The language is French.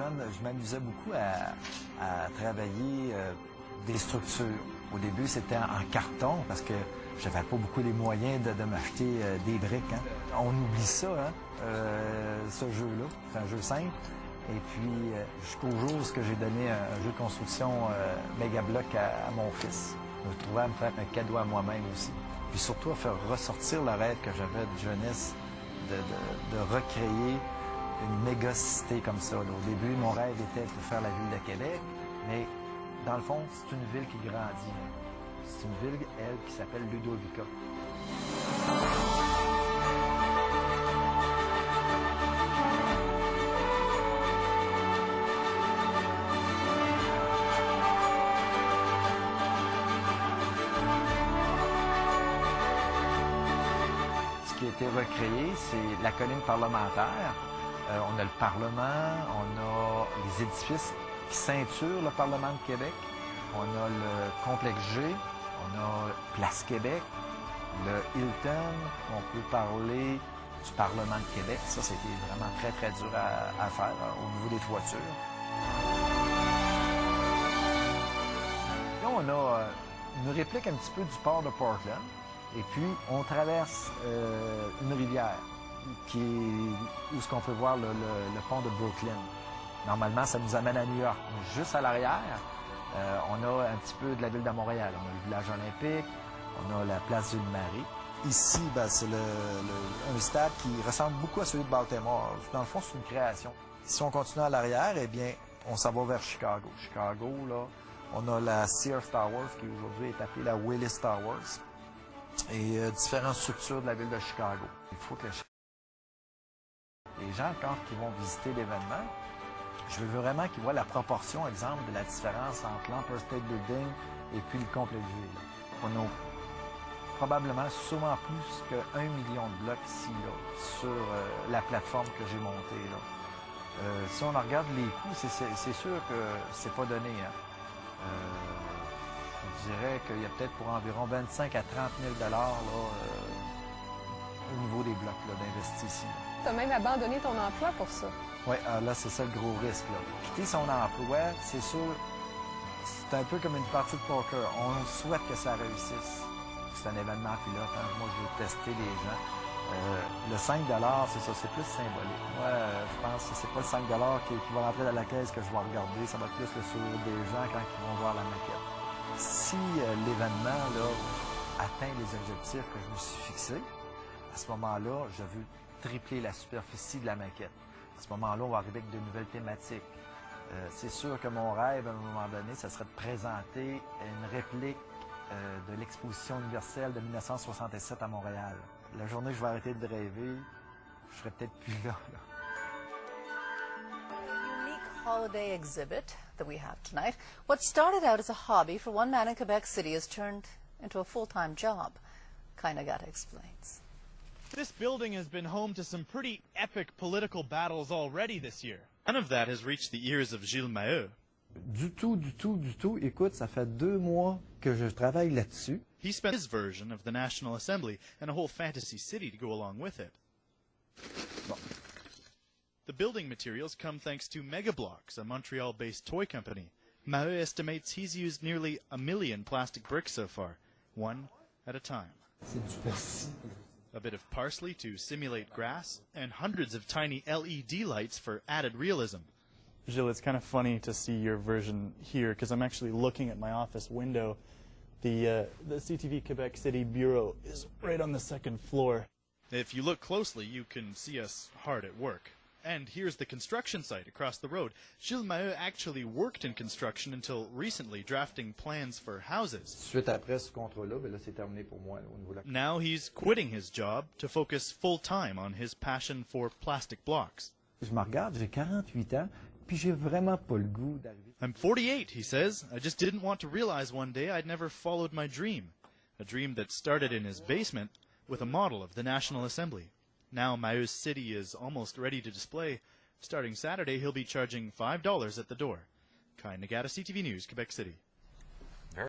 jeune, je m'amusais beaucoup à travailler des structures. Au début, c'était en carton parce que j'avais pas beaucoup les moyens de m'acheter des briques. Hein. On oublie ça, hein, ce jeu-là. C'est un jeu simple. Et puis, jusqu'au jour où j'ai donné un jeu de construction méga bloc à mon fils. Je me trouvais à me faire un cadeau à moi-même aussi. Puis surtout à faire ressortir le rêve que j'avais de jeunesse, de recréer une méga cité comme ça. Là. Au début, mon rêve était de faire la ville de Québec, mais dans le fond, c'est une ville qui grandit. C'est une ville, elle, qui s'appelle Ludovica. Ce qui a été recréé, c'est la colline parlementaire. On a le Parlement, on a les édifices qui ceinturent le Parlement de Québec. On a le complexe G, on a Place Québec, le Hilton, on peut parler du Parlement de Québec. Ça, c'était vraiment très, très dur à faire au niveau des toitures. Là, on a une réplique un petit peu du port de Portland. Et puis, on traverse une rivière où ce qu'on peut voir le pont de Brooklyn. Normalement, ça nous amène à New York. Juste à l'arrière, on a un petit peu de la ville de Montréal. On a le village olympique, on a la place Ville-Marie. Ici, ben, c'est un stade qui ressemble beaucoup à celui de Baltimore. Dans le fond, c'est une création. Si on continue à l'arrière, eh bien, on s'en va vers Chicago. Chicago, là, on a la Sears Towers, qui aujourd'hui est appelée la Willis Towers, et différentes structures de la ville de Chicago. Il faut que les gens, quand ils vont visiter l'événement, je veux vraiment qu'ils voient la proportion, exemple, de la différence entre l'Empire State Building et puis le complexe G. On a probablement sûrement plus que 1 million de blocs ici, là, sur la plateforme que j'ai montée. Là. Si on regarde les coûts, c'est sûr que c'est pas donné. Hein. Je dirais qu'il y a peut-être pour environ 25 à 30 000 là, au niveau des blocs d'investis ici. Tu as même abandonné ton emploi pour ça. Oui, là, c'est ça le gros risque. Là. Quitter son emploi, c'est sûr, c'est un peu comme une partie de poker. On souhaite que ça réussisse. C'est un événement pilote. Hein. Moi, je veux tester les gens. Le 5 c'est ça, c'est plus symbolique. Moi, je pense que c'est pas le 5 qui va rentrer dans la caisse que je vais regarder. Ça va être plus le sourire des gens quand ils vont voir la maquette. Si l'événement là, atteint les objectifs que je me suis fixés, à ce moment-là, je veux tripler la superficie de la maquette. À ce moment-là, on va arriver avec de nouvelles thématiques. C'est sûr que mon rêve, à un moment donné, ce serait de présenter une réplique de l'exposition universelle de 1967 à Montréal. La journée où je vais arrêter de rêver, je serai peut-être plus là. Holiday exhibit that we have tonight. What started out as a hobby for one man in Quebec City has turned into a full-time job. Kai Nagata explains. This building has been home to some pretty epic political battles already this year. None of that has reached the ears of Gilles Maheu. Du tout. Écoute, ça fait 2 mois que je travaille là-dessus. He spent his version of the National Assembly and a whole fantasy city to go along with it. Bon. The building materials come thanks to Megablocks, a Montreal-based toy company. Maheu estimates he's used nearly 1 million plastic bricks so far, one at a time. A bit of parsley to simulate grass, and hundreds of tiny LED lights for added realism. Gilles, it's kind of funny to see your version here, because I'm actually looking at my office window. The CTV Quebec City Bureau is right on the 2nd floor. If you look closely, you can see us hard at work. And here's the construction site across the road. Gilles Maheu actually worked in construction until recently, drafting plans for houses. Suite après ce contrat-là, ben là, c'est terminé pour moi au niveau de la... Now he's quitting his job to focus full-time on his passion for plastic blocks. Je me regarde, j'ai 48 ans, puis j'ai vraiment pas le goût d'arriver... I'm 48, he says. I just didn't want to realize one day I'd never followed my dream. A dream that started in his basement with a model of the National Assembly. Now Maheu's city is almost ready to display. Starting Saturday, he'll be charging $5 at the door. Kai Nagata, CTV News, Quebec City.